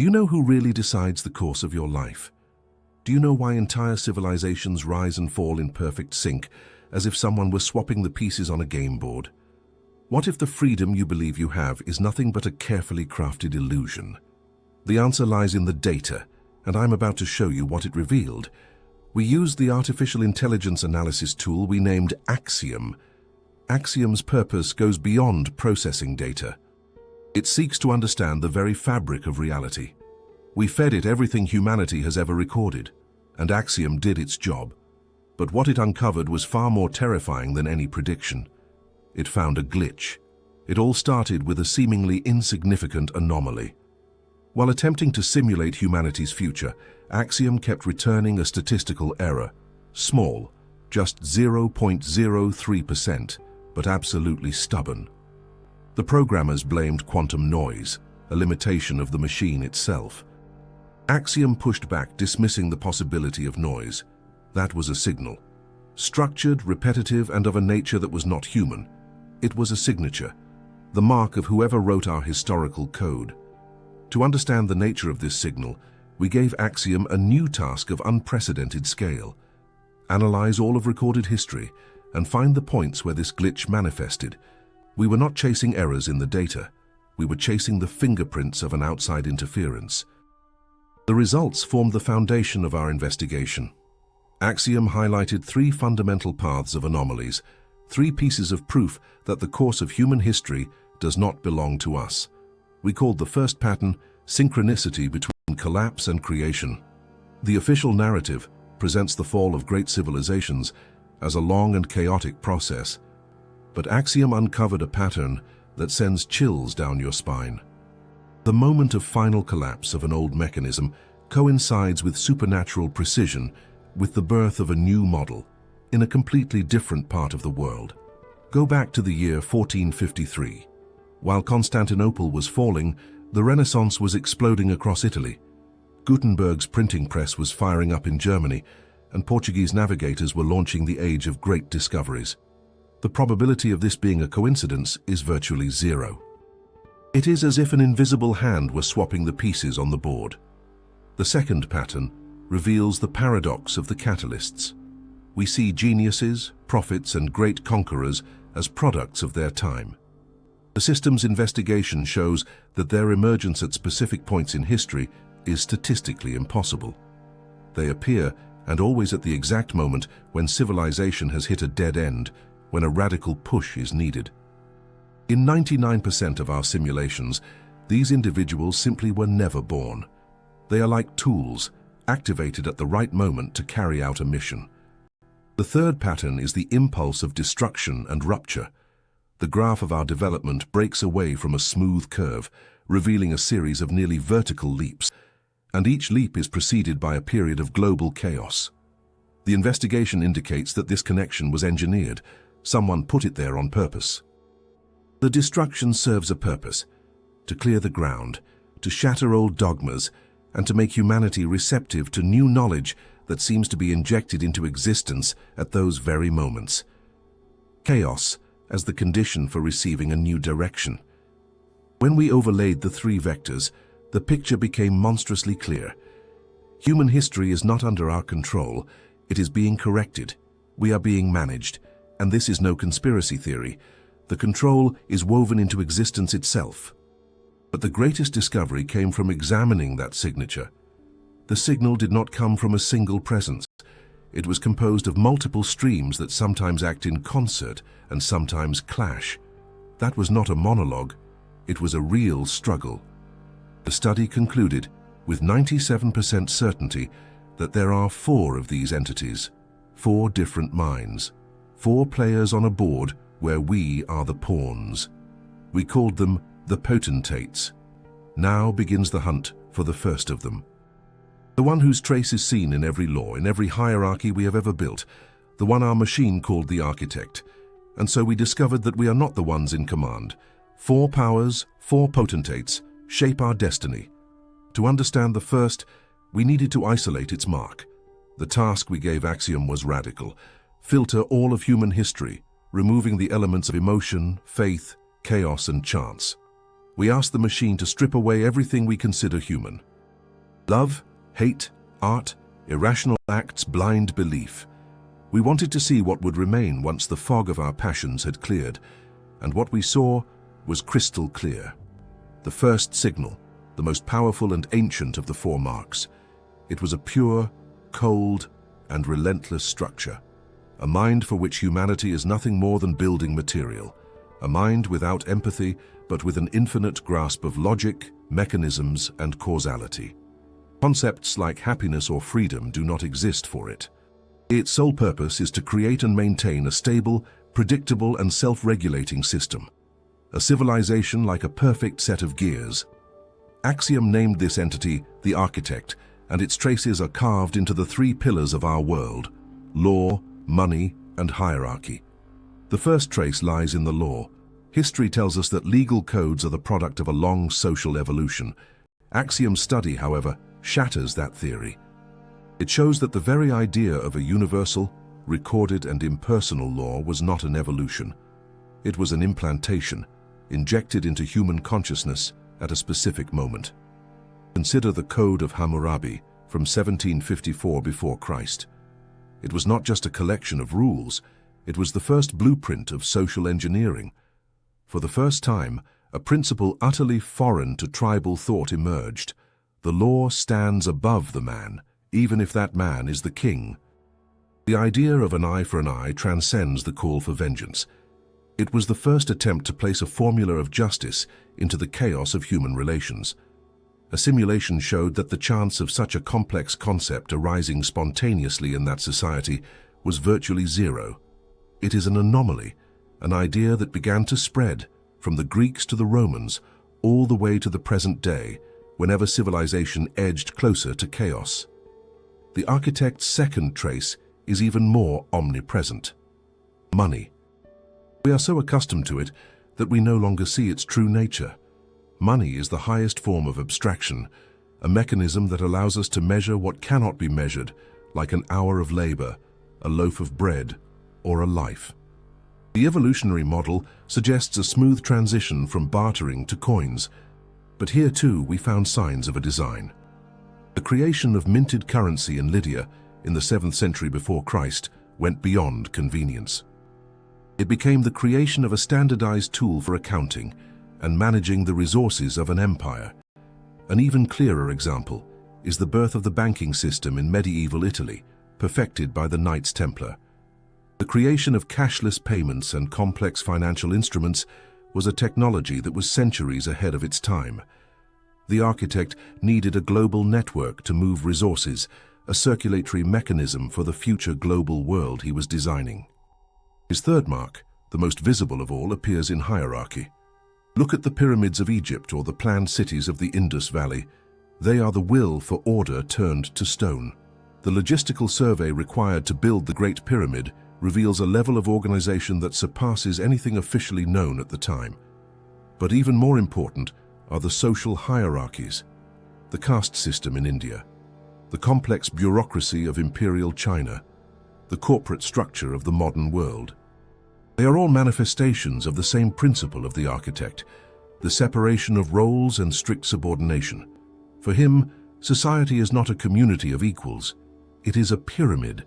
Do you know who really decides the course of your life? Do you know why entire civilizations rise and fall in perfect sync, as if someone were swapping the pieces on a game board? What if the freedom you believe you have is nothing but a carefully crafted illusion? The answer lies in the data, and I'm about to show you what it revealed. We used the artificial intelligence analysis tool we named Axiom. Axiom's purpose goes beyond processing data. It seeks to understand the very fabric of reality. We fed it everything humanity has ever recorded, and Axiom did its job. But what it uncovered was far more terrifying than any prediction. It found a glitch. It all started with a seemingly insignificant anomaly. While attempting to simulate humanity's future, Axiom kept returning a statistical error. Small, just 0.03%, but absolutely stubborn. The programmers blamed quantum noise, a limitation of the machine itself. Axiom pushed back, dismissing the possibility of noise. That was a signal. Structured, repetitive, and of a nature that was not human. It was a signature, the mark of whoever wrote our historical code. To understand the nature of this signal, we gave Axiom a new task of unprecedented scale. Analyze all of recorded history and find the points where this glitch manifested. We were not chasing errors in the data. We were chasing the fingerprints of an outside interference. The results formed the foundation of our investigation. Axiom highlighted three fundamental paths of anomalies, three pieces of proof that the course of human history does not belong to us. We called the first pattern synchronicity between collapse and creation. The official narrative presents the fall of great civilizations as a long and chaotic process, but Axiom uncovered a pattern that sends chills down your spine. The moment of final collapse of an old mechanism coincides with supernatural precision with the birth of a new model in a completely different part of the world. Go back to the year 1453. While Constantinople was falling, the Renaissance was exploding across Italy. Gutenberg's printing press was firing up in Germany, and Portuguese navigators were launching the age of great discoveries. The probability of this being a coincidence is virtually zero. It is as if an invisible hand were swapping the pieces on the board. The second pattern reveals the paradox of the catalysts. We see geniuses, prophets, and great conquerors as products of their time. The system's investigation shows that their emergence at specific points in history is statistically impossible. They appear, and always at the exact moment when civilization has hit a dead end, when a radical push is needed. In 99% of our simulations, these individuals simply were never born. They are like tools, activated at the right moment to carry out a mission. The third pattern is the impulse of destruction and rupture. The graph of our development breaks away from a smooth curve, revealing a series of nearly vertical leaps, and each leap is preceded by a period of global chaos. The investigation indicates that this connection was engineered. Someone put it there on purpose. The destruction serves a purpose: to clear the ground, to shatter old dogmas, and to make humanity receptive to new knowledge that seems to be injected into existence at those very moments. Chaos as the condition for receiving a new direction. When we overlaid the three vectors, the picture became monstrously clear. Human history is not under our control. It is being corrected. We are being managed, and this is no conspiracy theory. The control is woven into existence itself. But the greatest discovery came from examining that signature. The signal did not come from a single presence. It was composed of multiple streams that sometimes act in concert and sometimes clash. That was not a monologue. It was a real struggle. The study concluded, with 97% certainty, that there are 4 of these entities, 4 different minds, 4 players on a board where we are the pawns. We called them the potentates. Now begins the hunt for the first of them. The one whose trace is seen in every law, in every hierarchy we have ever built, the one our machine called the architect. And so we discovered that we are not the ones in command. 4 powers, 4 potentates, shape our destiny. To understand the first, we needed to isolate its mark. The task we gave Axiom was radical: filter all of human history, removing the elements of emotion, faith, chaos, and chance. We asked the machine to strip away everything we consider human: Love, hate, art, irrational acts, blind belief. We wanted to see what would remain once the fog of our passions had cleared, and what we saw was crystal clear. The first signal, the most powerful and ancient of the four marks. It was a pure, cold, and relentless structure. A mind for which humanity is nothing more than building material. A mind without empathy, but with an infinite grasp of logic, mechanisms, and causality. Concepts like happiness or freedom do not exist for it. Its sole purpose is to create and maintain a stable, predictable, and self-regulating system. A civilization like a perfect set of gears. Axiom named this entity the architect, and its traces are carved into the three pillars of our world: law, money, and hierarchy. The first trace lies in the law. History tells us that legal codes are the product of a long social evolution. Axiom's study, however, shatters that theory. It shows that the very idea of a universal, recorded, and impersonal law was not an evolution. It was an implantation, injected into human consciousness at a specific moment. Consider the Code of Hammurabi from 1754 before Christ. It was not just a collection of rules, it was the first blueprint of social engineering. For the first time, a principle utterly foreign to tribal thought emerged. The law stands above the man, even if that man is the king. The idea of an eye for an eye transcends the call for vengeance. It was the first attempt to place a formula of justice into the chaos of human relations. A simulation showed that the chance of such a complex concept arising spontaneously in that society was virtually zero. It is an anomaly, an idea that began to spread from the Greeks to the Romans, all the way to the present day, whenever civilization edged closer to chaos. The architect's second trace is even more omnipresent: money. We are so accustomed to it that we no longer see its true nature. Money is the highest form of abstraction, a mechanism that allows us to measure what cannot be measured, like an hour of labor, a loaf of bread, or a life. The evolutionary model suggests a smooth transition from bartering to coins, but here too we found signs of a design. The creation of minted currency in Lydia in the 7th century before Christ went beyond convenience. It became the creation of a standardized tool for accounting and managing the resources of an empire. An even clearer example is the birth of the banking system in medieval Italy, perfected by the Knights Templar. The creation of cashless payments and complex financial instruments was a technology that was centuries ahead of its time. The architect needed a global network to move resources, a circulatory mechanism for the future global world he was designing. His third mark, the most visible of all, appears in hierarchy. Look at the pyramids of Egypt or the planned cities of the Indus Valley. They are the will for order turned to stone. The logistical survey required to build the Great Pyramid reveals a level of organization that surpasses anything officially known at the time. But even more important are the social hierarchies, the caste system in India, the complex bureaucracy of imperial China, the corporate structure of the modern world. They are all manifestations of the same principle of the architect, the separation of roles and strict subordination. For him, society is not a community of equals, it is a pyramid.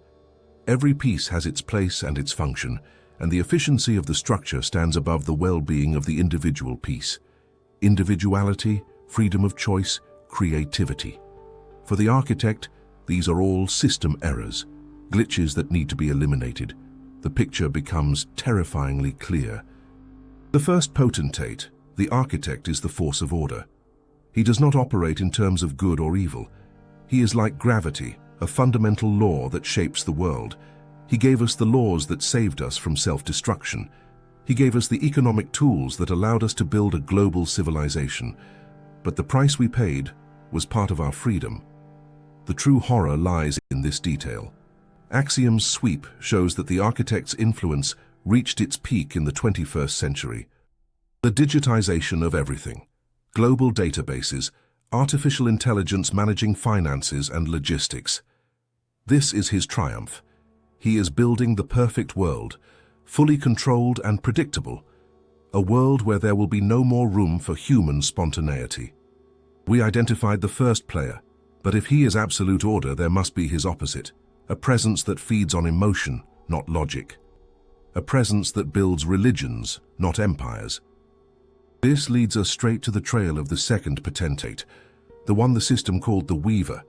Every piece has its place and its function, and the efficiency of the structure stands above the well-being of the individual piece. Individuality, freedom of choice, creativity. For the architect, these are all system errors, glitches that need to be eliminated. The picture becomes terrifyingly clear. The first potentate, the architect, is the force of order. He does not operate in terms of good or evil. He is like gravity, a fundamental law that shapes the world. He gave us the laws that saved us from self-destruction. He gave us the economic tools that allowed us to build a global civilization. But the price we paid was part of our freedom. The true horror lies in this detail. Axiom's sweep shows that the architect's influence reached its peak in the 21st century. The digitization of everything, global databases, artificial intelligence managing finances and logistics. This is his triumph. He is building the perfect world, fully controlled and predictable, a world where there will be no more room for human spontaneity. We identified the first player, But if he is absolute order, there must be his opposite, a presence that feeds on emotion, not logic. A presence that builds religions, not empires. This leads us straight to the trail of the second potentate, the one the system called the Weaver.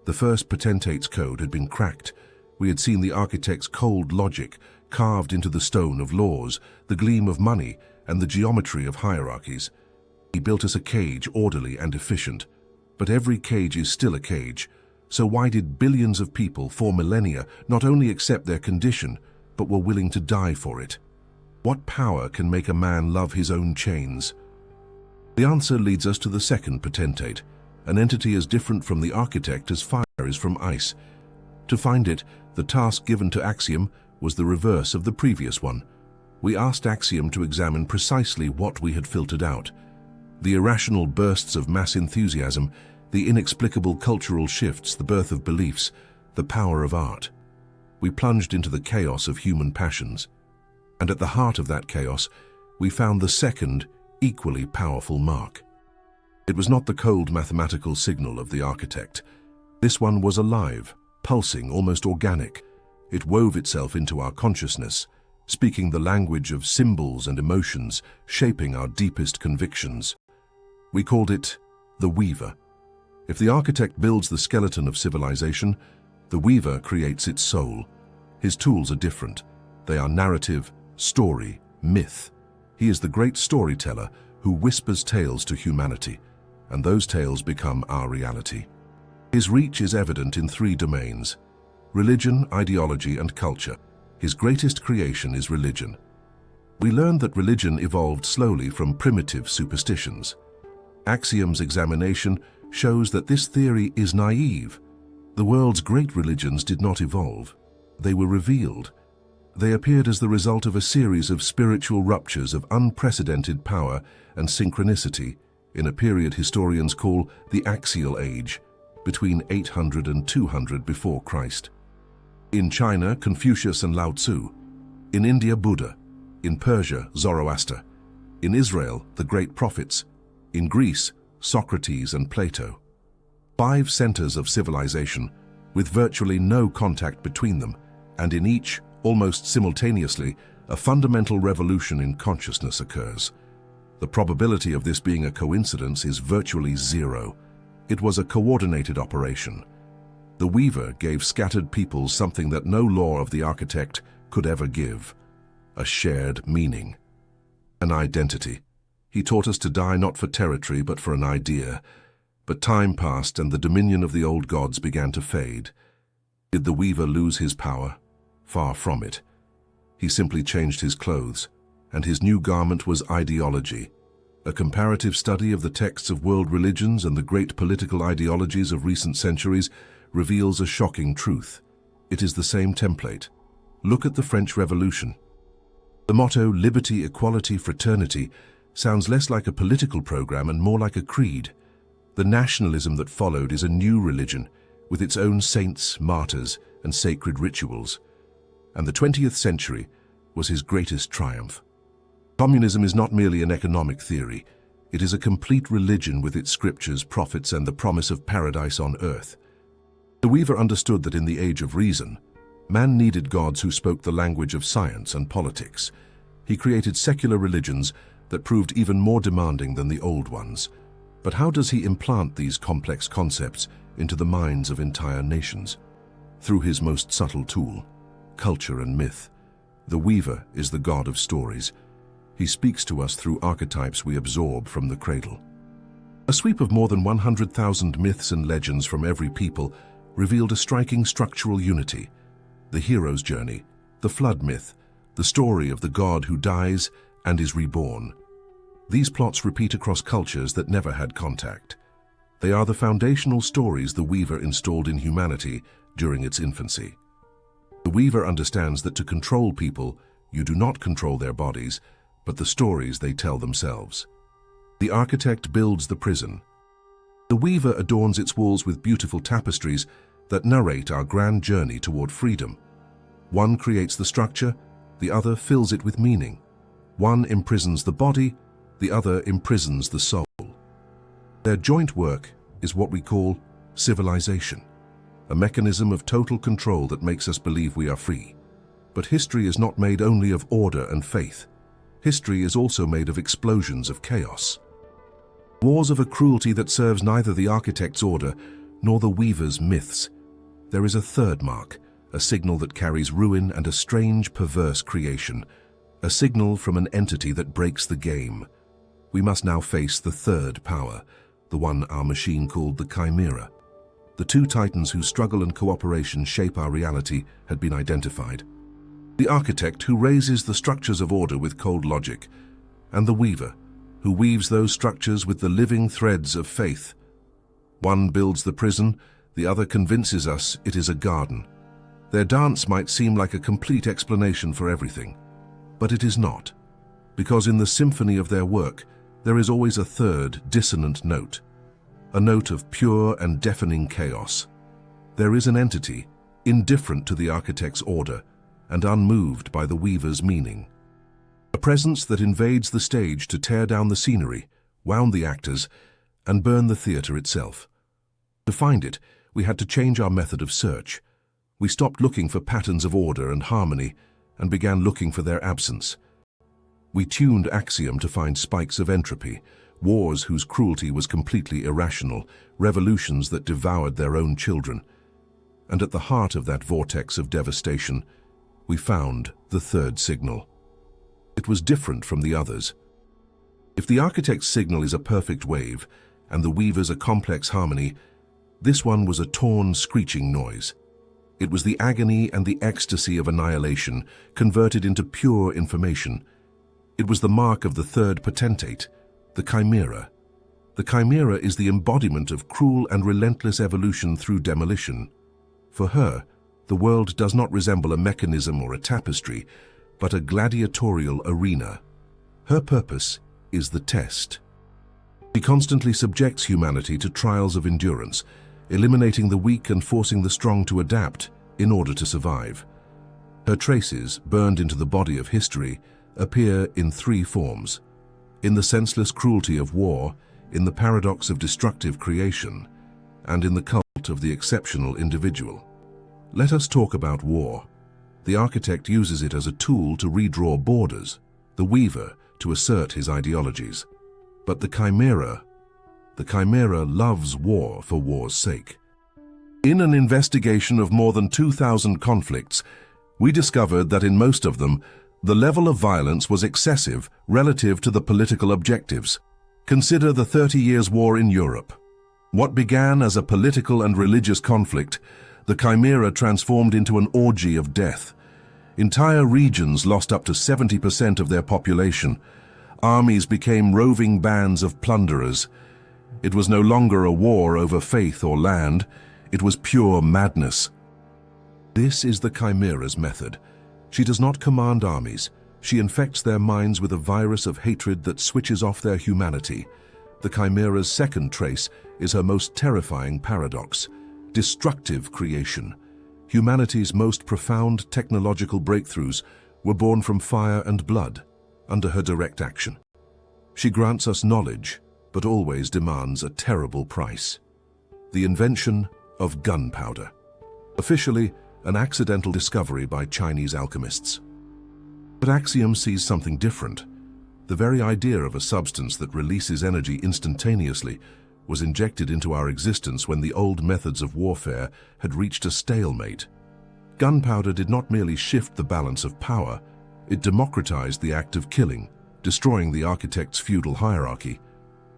The first potentate's code had been cracked. We had seen the architect's cold logic carved into the stone of laws, the gleam of money, and the geometry of hierarchies. He built us a cage, orderly and efficient. But every cage is still a cage. So why did billions of people for millennia not only accept their condition, but were willing to die for it? What power can make a man love his own chains? The answer leads us to the second potentate, an entity as different from the architect as fire is from ice. To find it, the task given to Axiom was the reverse of the previous one. We asked Axiom to examine precisely what we had filtered out. The irrational bursts of mass enthusiasm, the inexplicable cultural shifts, the birth of beliefs, the power of art. We plunged into the chaos of human passions. And at the heart of that chaos, we found the second, equally powerful mark. It was not the cold mathematical signal of the architect. This one was alive, pulsing, almost organic. It wove itself into our consciousness, speaking the language of symbols and emotions, shaping our deepest convictions. We called it the Weaver. If the architect builds the skeleton of civilization, the Weaver creates its soul. His tools are different. They are narrative, story, myth. He is the great storyteller who whispers tales to humanity, and those tales become our reality. His reach is evident in three domains: religion, ideology, and culture. His greatest creation is religion. We learned that religion evolved slowly from primitive superstitions. Axiom's examination shows that this theory is naive. The world's great religions did not evolve. They were revealed. They appeared as the result of a series of spiritual ruptures of unprecedented power and synchronicity in a period historians call the Axial Age, between 800 and 200 before Christ. In China, Confucius and Lao Tzu. In India, Buddha. In Persia, Zoroaster. In Israel, the great prophets. In Greece, Socrates and Plato. 5 centers of civilization, with virtually no contact between them, and in each, almost simultaneously, a fundamental revolution in consciousness occurs. The probability of this being a coincidence is virtually zero. It was a coordinated operation. The Weaver gave scattered peoples something that no law of the architect could ever give: a shared meaning, an identity. He taught us to die not for territory but for an idea. But time passed and the dominion of the old gods began to fade. Did the Weaver lose his power? Far from it. He simply changed his clothes, and his new garment was ideology. A comparative study of the texts of world religions and the great political ideologies of recent centuries reveals a shocking truth. It is the same template. Look at the French Revolution. The motto, liberty, equality, fraternity, sounds less like a political program and more like a creed. The nationalism that followed is a new religion, with its own saints, martyrs, and sacred rituals. And the 20th century was his greatest triumph. Communism is not merely an economic theory. It is a complete religion with its scriptures, prophets, and the promise of paradise on earth. The Weaver understood that in the age of reason, man needed gods who spoke the language of science and politics. He created secular religions that proved even more demanding than the old ones. But how does he implant these complex concepts into the minds of entire nations? Through his most subtle tool, culture and myth. The Weaver is the god of stories. He speaks to us through archetypes we absorb from the cradle. A sweep of more than 100,000 myths and legends from every people revealed a striking structural unity: the hero's journey, the flood myth, the story of the god who dies and is reborn. These plots repeat across cultures that never had contact. They are the foundational stories the Weaver installed in humanity during its infancy. The Weaver understands that to control people, you do not control their bodies, but the stories they tell themselves. The architect builds the prison. The Weaver adorns its walls with beautiful tapestries that narrate our grand journey toward freedom. One creates the structure, the other fills it with meaning. One imprisons the body, the other imprisons the soul. Their joint work is what we call civilization, a mechanism of total control that makes us believe we are free. But history is not made only of order and faith. History is also made of explosions of chaos. Wars of a cruelty that serves neither the architect's order nor the weaver's myths. There is a third mark, a signal that carries ruin and a strange, perverse creation, a signal from an entity that breaks the game. We must now face the third power, the one our machine called the Chimera. The two titans whose struggle and cooperation shape our reality had been identified. The architect who raises the structures of order with cold logic, and the weaver who weaves those structures with the living threads of faith. One builds the prison, the other convinces us it is a garden. Their dance might seem like a complete explanation for everything, but it is not, because in the symphony of their work, there is always a third, dissonant note, a note of pure and deafening chaos. There is an entity, indifferent to the architect's order and unmoved by the weaver's meaning. A presence that invades the stage to tear down the scenery, wound the actors, and burn the theater itself. To find it, we had to change our method of search. We stopped looking for patterns of order and harmony and began looking for their absence. We tuned Axiom to find spikes of entropy, wars whose cruelty was completely irrational, revolutions that devoured their own children. And at the heart of that vortex of devastation, we found the third signal. It was different from the others. If the architect's signal is a perfect wave and the weaver's a complex harmony, this one was a torn, screeching noise. It was the agony and the ecstasy of annihilation converted into pure information. It was the mark of the third potentate, the Chimera. The Chimera is the embodiment of cruel and relentless evolution through demolition. For her, the world does not resemble a mechanism or a tapestry, but a gladiatorial arena. Her purpose is the test. She constantly subjects humanity to trials of endurance, eliminating the weak and forcing the strong to adapt in order to survive. Her traces, burned into the body of history, appear in three forms: in the senseless cruelty of war, in the paradox of destructive creation, and in the cult of the exceptional individual. Let us talk about war. The architect uses it as a tool to redraw borders, the weaver to assert his ideologies. But the Chimera loves war for war's sake. In an investigation of more than 2,000 conflicts, we discovered that in most of them, the level of violence was excessive relative to the political objectives. Consider the 30 Years' War in Europe. What began as a political and religious conflict, the Chimera transformed into an orgy of death. Entire regions lost up to 70% of their population. Armies became roving bands of plunderers. It was no longer a war over faith or land. It was pure madness. This is the Chimera's method. She does not command armies. She infects their minds with a virus of hatred that switches off their humanity. The Chimera's second trace is her most terrifying paradox: destructive creation. Humanity's most profound technological breakthroughs were born from fire and blood, under her direct action. She grants us knowledge, but always demands a terrible price: the invention of gunpowder. Officially, an accidental discovery by Chinese alchemists. But Axiom sees something different. The very idea of a substance that releases energy instantaneously was injected into our existence when the old methods of warfare had reached a stalemate. Gunpowder did not merely shift the balance of power, it democratized the act of killing, destroying the architect's feudal hierarchy.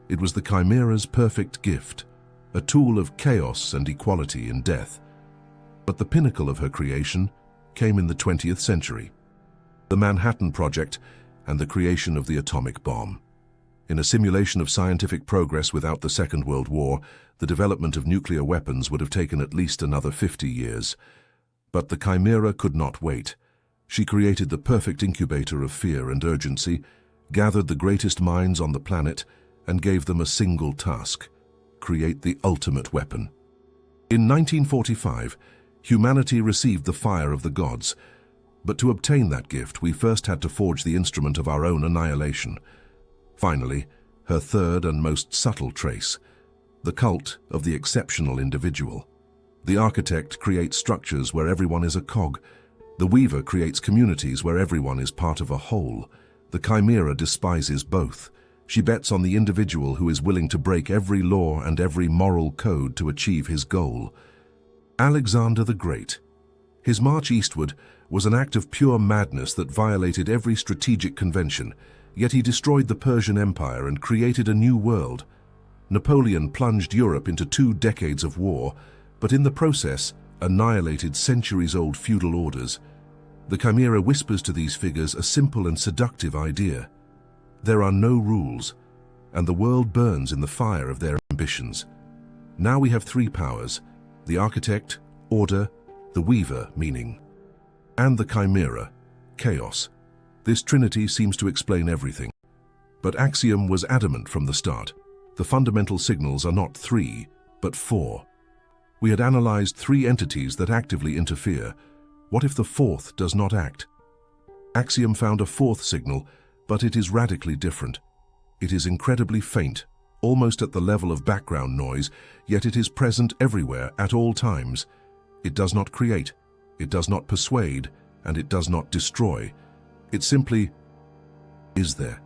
It was the Chimera's perfect gift, a tool of chaos and equality in death. But the pinnacle of her creation came in the 20th century. The Manhattan Project and the creation of the atomic bomb. In a simulation of scientific progress without the Second World War, the development of nuclear weapons would have taken at least another 50 years. But the Chimera could not wait. She created the perfect incubator of fear and urgency, gathered the greatest minds on the planet, and gave them a single task: create the ultimate weapon. In 1945, humanity received the fire of the gods. But to obtain that gift, we first had to forge the instrument of our own annihilation. Finally, her third and most subtle trace, the cult of the exceptional individual. The architect creates structures where everyone is a cog. The weaver creates communities where everyone is part of a whole. The chimera despises both. She bets on the individual who is willing to break every law and every moral code to achieve his goal. Alexander the Great. His march eastward was an act of pure madness that violated every strategic convention, yet he destroyed the Persian Empire and created a new world. Napoleon plunged Europe into 2 decades of war, but in the process annihilated centuries-old feudal orders. The chimera whispers to these figures a simple and seductive idea. There are no rules, and the world burns in the fire of their ambitions. Now we have 3 powers: the architect, order; the weaver, meaning; and the chimera, chaos. This trinity seems to explain everything. But Axiom was adamant from the start. The fundamental signals are not 3, but 4. We had analyzed 3 entities that actively interfere. What if the 4th does not act? Axiom found a 4th signal, but it is radically different. It is incredibly faint, almost at the level of background noise, yet it is present everywhere at all times. It does not create, it does not persuade, and it does not destroy. It simply is there.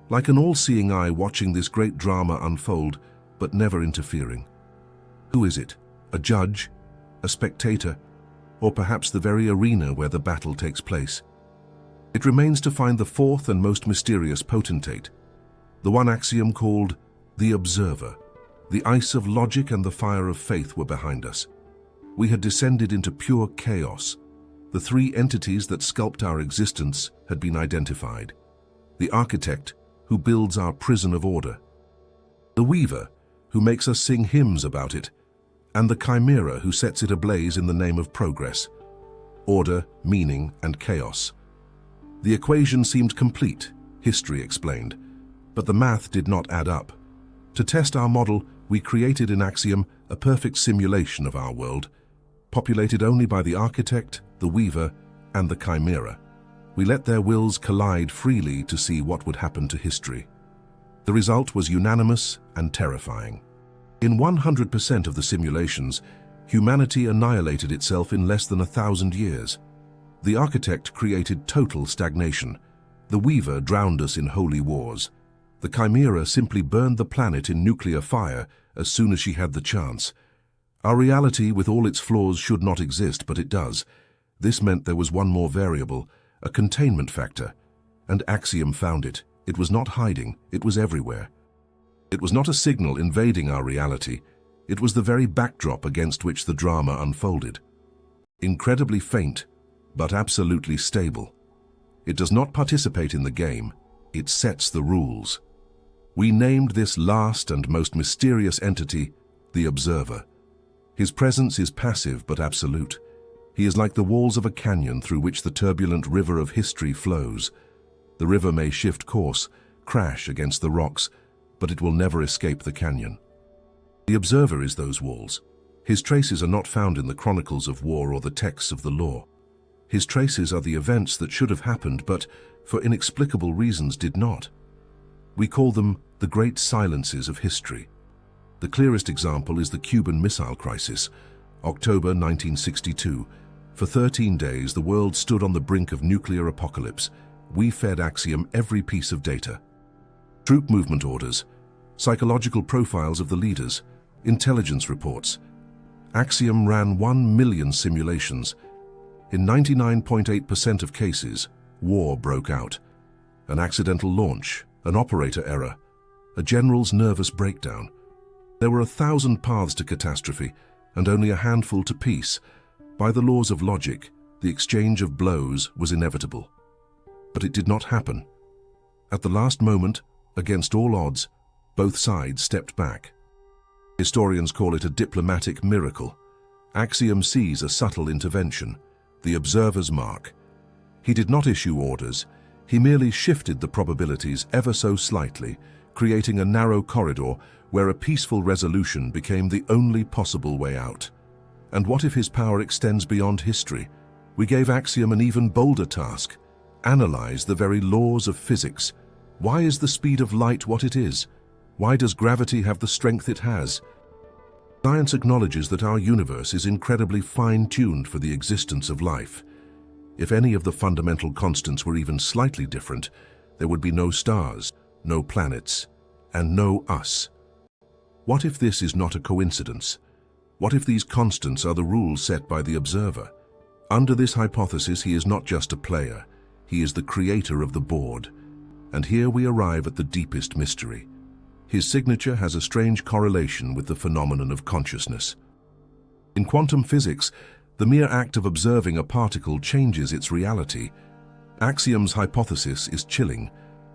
Like an all-seeing eye watching this great drama unfold, but never interfering. Who is it? A judge? A spectator? Or perhaps the very arena where the battle takes place? It remains to find the 4th and most mysterious potentate, the one Axiom called the Observer. The ice of logic and the fire of faith were behind us. We had descended into pure chaos. The 3 entities that sculpt our existence had been identified. The architect, who builds our prison of order; the weaver, who makes us sing hymns about it; and the chimera, who sets it ablaze in the name of progress. Order, meaning, and chaos. The equation seemed complete, history explained, but the math did not add up. To test our model, we created in Axiom a perfect simulation of our world, populated only by the architect, the weaver, and the chimera. We let their wills collide freely to see what would happen to history. The result was unanimous and terrifying. In 100% of the simulations, humanity annihilated itself in less than 1,000 years. The architect created total stagnation. The weaver drowned us in holy wars. The chimera simply burned the planet in nuclear fire as soon as she had the chance. Our reality, with all its flaws, should not exist, but it does. This meant there was one more variable, a containment factor, and Axiom found it. It was not hiding, it was everywhere. It was not a signal invading our reality, it was the very backdrop against which the drama unfolded. Incredibly faint, but absolutely stable. It does not participate in the game, it sets the rules. We named this last and most mysterious entity the Observer. His presence is passive but absolute. He is like the walls of a canyon through which the turbulent river of history flows. The river may shift course, crash against the rocks, but it will never escape the canyon. The Observer is those walls. His traces are not found in the chronicles of war or the texts of the law. His traces are the events that should have happened but, for inexplicable reasons, did not. We call them the great silences of history. The clearest example is the Cuban Missile Crisis, October 1962. For 13 days, the world stood on the brink of nuclear apocalypse. We fed Axiom every piece of data. Troop movement orders, psychological profiles of the leaders, intelligence reports. Axiom ran 1 million simulations. In 99.8% of cases, war broke out. An accidental launch, an operator error, a general's nervous breakdown. There were 1,000 paths to catastrophe and only a handful to peace. By the laws of logic, the exchange of blows was inevitable. But it did not happen. At the last moment, against all odds, both sides stepped back. Historians call it a diplomatic miracle. Axiom sees a subtle intervention, the observer's mark. He did not issue orders, he merely shifted the probabilities ever so slightly, creating a narrow corridor where a peaceful resolution became the only possible way out. And what if his power extends beyond history? We gave Axiom an even bolder task: analyze the very laws of physics. Why is the speed of light what it is? Why does gravity have the strength it has? Science acknowledges that our universe is incredibly fine-tuned for the existence of life. If any of the fundamental constants were even slightly different, there would be no stars, no planets, and no us. What if this is not a coincidence? What if these constants are the rules set by the observer? Under this hypothesis, he is not just a player, he is the creator of the board. And here we arrive at the deepest mystery. His signature has a strange correlation with the phenomenon of consciousness. In quantum physics, the mere act of observing a particle changes its reality. Axiom's hypothesis is chilling.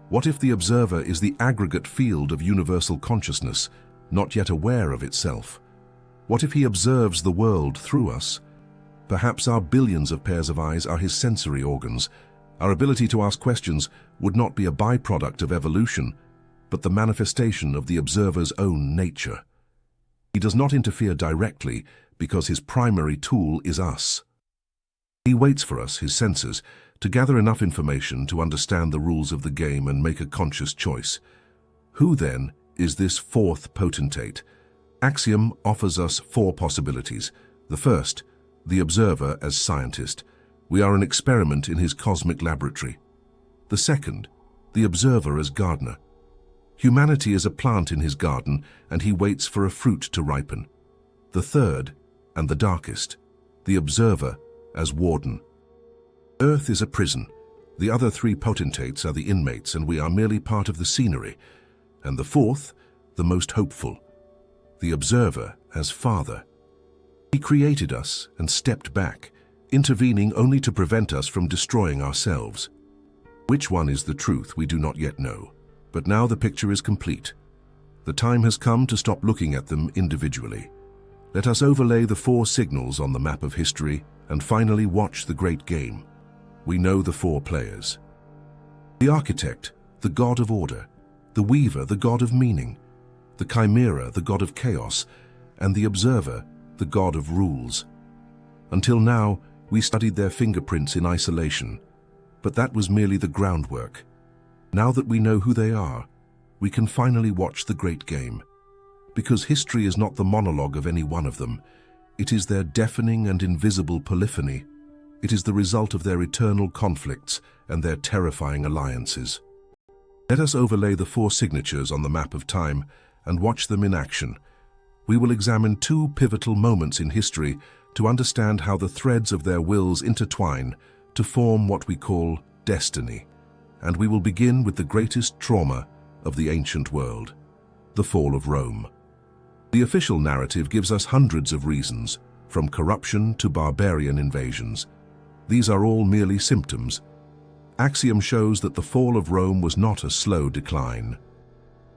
What if the observer is the aggregate field of universal consciousness, not yet aware of itself? What if he observes the world through us? Perhaps our billions of pairs of eyes are his sensory organs. Our ability to ask questions would not be a byproduct of evolution, but the manifestation of the observer's own nature. He does not interfere directly because his primary tool is us. He waits for us, his senses, to gather enough information to understand the rules of the game and make a conscious choice. Who, then, is this fourth potentate? Axiom offers us four possibilities. The first, the observer as scientist. We are an experiment in his cosmic laboratory. The second, the observer as gardener. Humanity is a plant in his garden, and he waits for a fruit to ripen. The third, and the darkest, the observer as warden. Earth is a prison. The other three potentates are the inmates, and we are merely part of the scenery. And the fourth, the most hopeful, the observer as father. He created us and stepped back, intervening only to prevent us from destroying ourselves. Which one is the truth we do not yet know. But now the picture is complete. The time has come to stop looking at them individually. Let us overlay the four signals on the map of history and finally watch the great game. We know the four players. The architect, the god of order. The weaver, the god of meaning. The chimera, the god of chaos. And the observer, the god of rules. Until now, we studied their fingerprints in isolation. But that was merely the groundwork. Now that we know who they are, we can finally watch the great game. Because history is not the monologue of any one of them. It is their deafening and invisible polyphony. It is the result of their eternal conflicts and their terrifying alliances. Let us overlay the four signatures on the map of time and watch them in action. We will examine two pivotal moments in history to understand how the threads of their wills intertwine to form what we call destiny. And we will begin with the greatest trauma of the ancient world, the fall of Rome. The official narrative gives us hundreds of reasons, from corruption to barbarian invasions. These are all merely symptoms. Axiom shows that the fall of Rome was not a slow decline.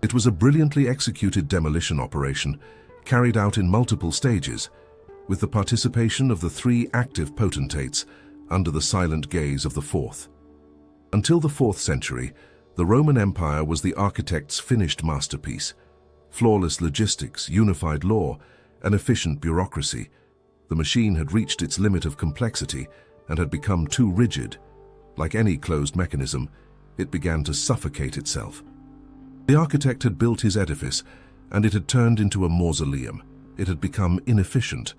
It was a brilliantly executed demolition operation carried out in multiple stages, with the participation of the three active potentates under the silent gaze of the fourth. Until the 4th century, the Roman Empire was the architect's finished masterpiece. Flawless logistics, unified law, and efficient bureaucracy. The machine had reached its limit of complexity and had become too rigid. Like any closed mechanism, it began to suffocate itself. The architect had built his edifice, and it had turned into a mausoleum. It had become inefficient,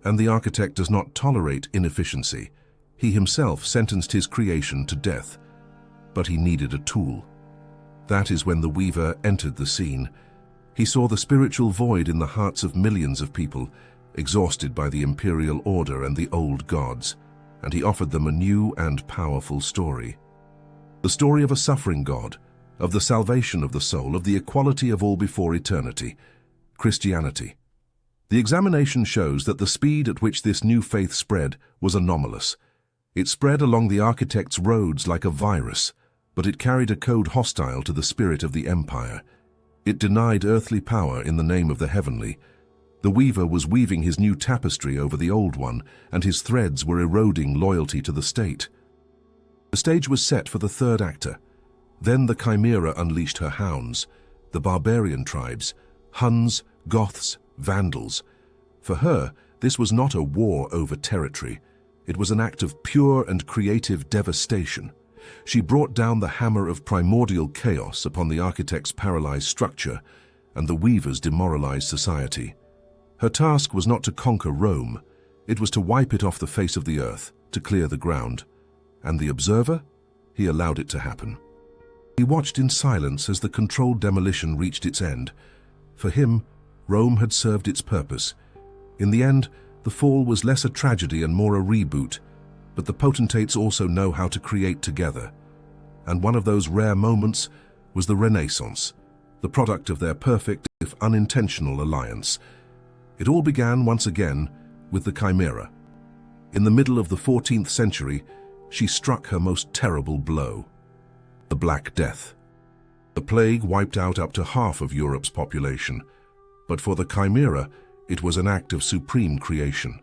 and the architect does not tolerate inefficiency. He himself sentenced his creation to death, but he needed a tool. That is when the weaver entered the scene. He saw the spiritual void in the hearts of millions of people, exhausted by the imperial order and the old gods, and he offered them a new and powerful story. The story of a suffering God, of the salvation of the soul, of the equality of all before eternity, Christianity. The examination shows that the speed at which this new faith spread was anomalous. It spread along the architect's roads like a virus, but it carried a code hostile to the spirit of the empire. It denied earthly power in the name of the heavenly. The weaver was weaving his new tapestry over the old one, and his threads were eroding loyalty to the state. The stage was set for the third actor. Then the chimera unleashed her hounds, the barbarian tribes, Huns, Goths, Vandals. For her, this was not a war over territory. It was an act of pure and creative devastation. She brought down the hammer of primordial chaos upon the architect's paralyzed structure and the weaver's demoralized society. Her task was not to conquer Rome, it was to wipe it off the face of the earth, to clear the ground. And the observer? He allowed it to happen. He watched in silence as the controlled demolition reached its end. For him, Rome had served its purpose. In the end, the fall was less a tragedy and more a reboot, but the potentates also know how to create together. And one of those rare moments was the Renaissance, the product of their perfect, if unintentional, alliance. It all began once again with the Chimera. In the middle of the 14th century, she struck her most terrible blow: the Black Death. The plague wiped out up to half of Europe's population, but for the Chimera, it was an act of supreme creation.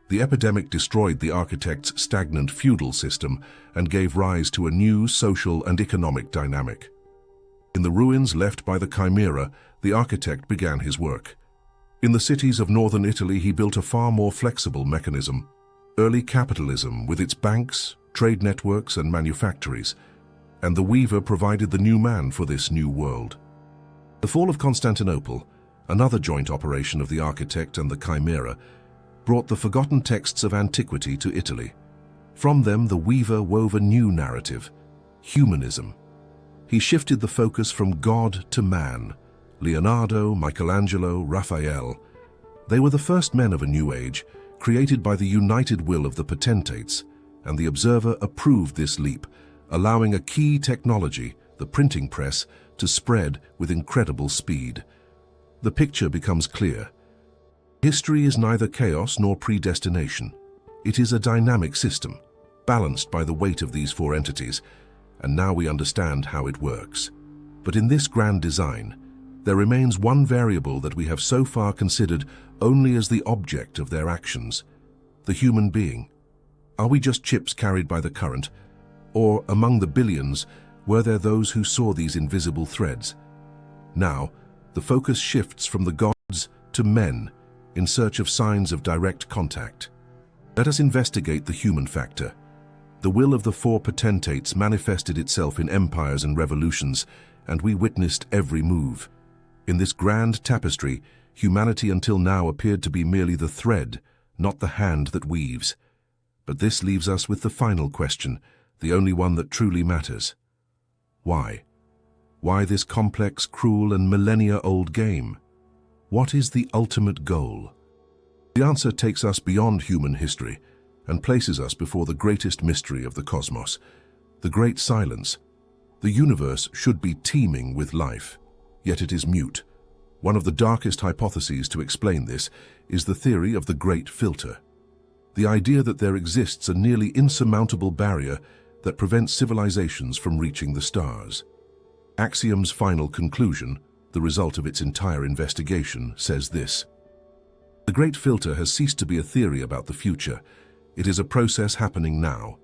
The epidemic destroyed the architect's stagnant feudal system and gave rise to a new social and economic dynamic. In the ruins left by the Chimera, the architect began his work. In the cities of northern Italy, he built a far more flexible mechanism: early capitalism with its banks, trade networks, and manufactories. And the weaver provided the new man for this new world. The fall of Constantinople, another joint operation of the architect and the Chimera, brought the forgotten texts of antiquity to Italy. From them, the weaver wove a new narrative: humanism. He shifted the focus from God to man. Leonardo, Michelangelo, Raphael. They were the first men of a new age, created by the united will of the potentates, and the observer approved this leap, allowing a key technology, the printing press, to spread with incredible speed. The picture becomes clear. History is neither chaos nor predestination. It is a dynamic system, balanced by the weight of these four entities, and now we understand how it works. But in this grand design, there remains one variable that we have so far considered only as the object of their actions: the human being. Are we just chips carried by the current? Or, among the billions, were there those who saw these invisible threads? Now, the focus shifts from the gods to men in search of signs of direct contact. Let us investigate the human factor. The will of the four potentates manifested itself in empires and revolutions, and we witnessed every move. In this grand tapestry, humanity until now appeared to be merely the thread, not the hand that weaves. But this leaves us with the final question, the only one that truly matters. Why? Why this complex, cruel, and millennia-old game? What is the ultimate goal? The answer takes us beyond human history and places us before the greatest mystery of the cosmos, the great silence. The universe should be teeming with life, yet it is mute. One of the darkest hypotheses to explain this is the theory of the Great Filter. The idea that there exists a nearly insurmountable barrier that prevents civilizations from reaching the stars. Axiom's final conclusion, the result of its entire investigation, says this: the Great Filter has ceased to be a theory about the future. It is a process happening now,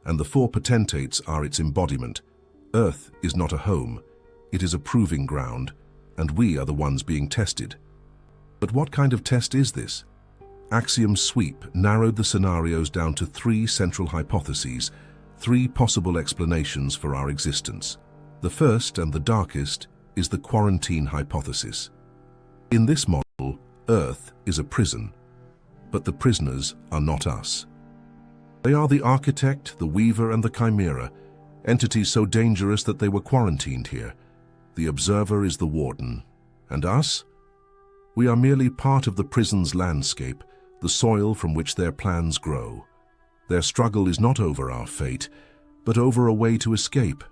and the four potentates are its embodiment. Earth is not a home, it is a proving ground, and we are the ones being tested. But what kind of test is this? Axiom's sweep narrowed the scenarios down to three central hypotheses, three possible explanations for our existence. The first and the darkest is the quarantine hypothesis. In this model, Earth is a prison, but the prisoners are not us. They are the architect, the weaver, and the chimera, entities so dangerous that they were quarantined here. The observer is the warden. And us? We are merely part of the prison's landscape, the soil from which their plans grow. Their struggle is not over our fate, but over a way to escape.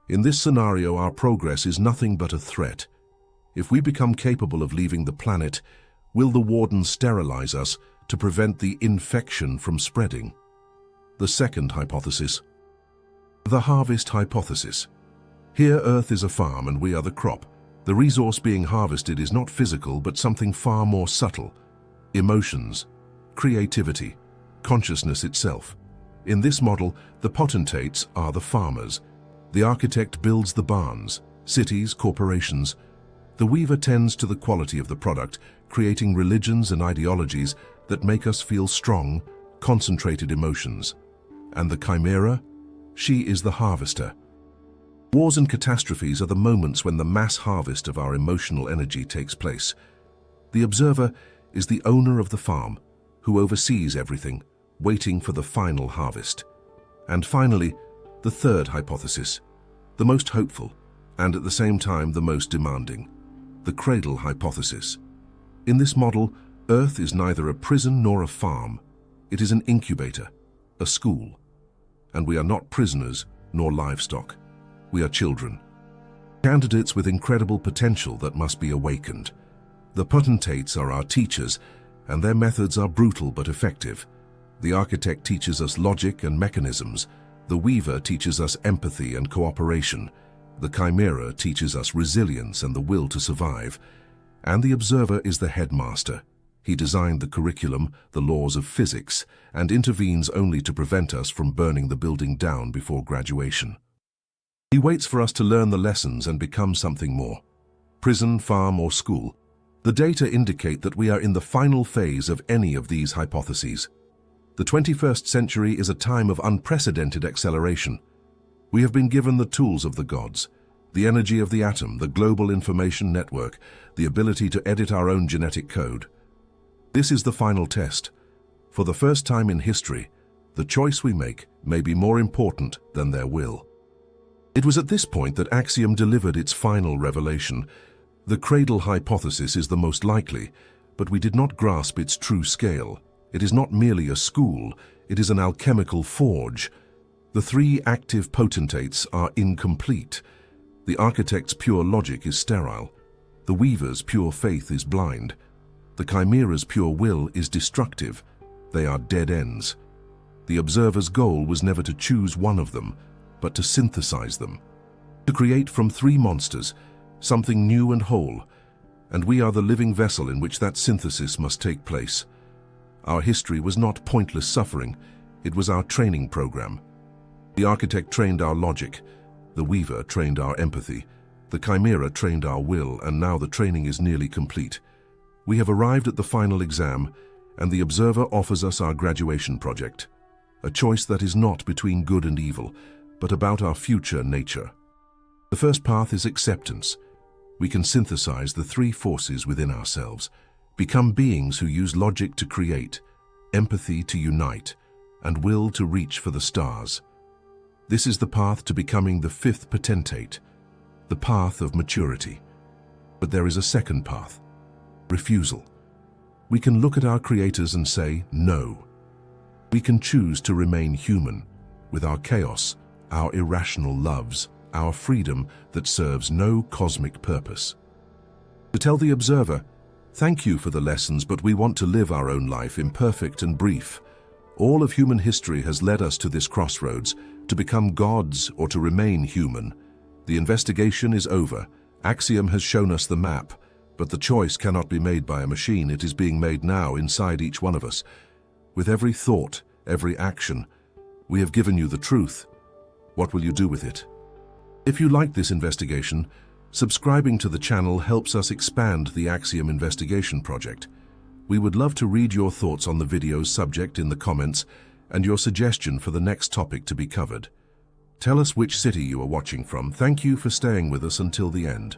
In this scenario, our progress is nothing but a threat. If we become capable of leaving the planet, will the warden sterilize us to prevent the infection from spreading? The second hypothesis. The harvest hypothesis. Here, Earth is a farm and we are the crop. The resource being harvested is not physical, but something far more subtle. Emotions, creativity, consciousness itself. In this model, the potentates are the farmers. The architect builds the barns, cities, corporations. The weaver tends to the quality of the product, creating religions and ideologies that make us feel strong, concentrated emotions. And the chimera? She is the harvester. Wars and catastrophes are the moments when the mass harvest of our emotional energy takes place. The observer is the owner of the farm, who oversees everything, waiting for the final harvest. And finally, the third hypothesis, the most hopeful, and at the same time the most demanding, the cradle hypothesis. In this model, Earth is neither a prison nor a farm. It is an incubator, a school. And we are not prisoners nor livestock. We are children. Candidates with incredible potential that must be awakened. The potentates are our teachers, and their methods are brutal but effective. The architect teaches us logic and mechanisms. The weaver teaches us empathy and cooperation. The chimera teaches us resilience and the will to survive. And the observer is the headmaster. He designed the curriculum, the laws of physics, and intervenes only to prevent us from burning the building down before graduation. He waits for us to learn the lessons and become something more. Prison, farm, or school. The data indicate that we are in the final phase of any of these hypotheses. The 21st century is a time of unprecedented acceleration. We have been given the tools of the gods, the energy of the atom, the global information network, the ability to edit our own genetic code. This is the final test. For the first time in history, the choice we make may be more important than their will. It was at this point that Axiom delivered its final revelation. The cradle hypothesis is the most likely, but we did not grasp its true scale. It is not merely a school, it is an alchemical forge. The three active potentates are incomplete. The architect's pure logic is sterile. The weaver's pure faith is blind. The chimera's pure will is destructive. They are dead ends. The observer's goal was never to choose one of them, but to synthesize them. To create from three monsters, something new and whole, and we are the living vessel in which that synthesis must take place. Our history was not pointless suffering, it was our training program. The architect trained our logic, the weaver trained our empathy, the chimera trained our will, and now the training is nearly complete. We have arrived at the final exam, and the observer offers us our graduation project, a choice that is not between good and evil, but about our future nature. The first path is acceptance. We can synthesize the three forces within ourselves, become beings who use logic to create, empathy to unite, and will to reach for the stars. This is the path to becoming the fifth potentate, the path of maturity. But there is a second path, refusal. We can look at our creators and say, no. We can choose to remain human, with our chaos, our irrational loves, our freedom that serves no cosmic purpose. To tell the observer, thank you for the lessons, but we want to live our own life, imperfect and brief. All of human history has led us to this crossroads, to become gods or to remain human. The investigation is over. Axiom has shown us the map, but the choice cannot be made by a machine. It is being made now inside each one of us. With every thought, every action, we have given you the truth. What will you do with it? If you like this investigation, subscribing to the channel helps us expand the Axiom investigation project. We would love to read your thoughts on the video's subject in the comments and your suggestion for the next topic to be covered. Tell us which city you are watching from. Thank you for staying with us until the end.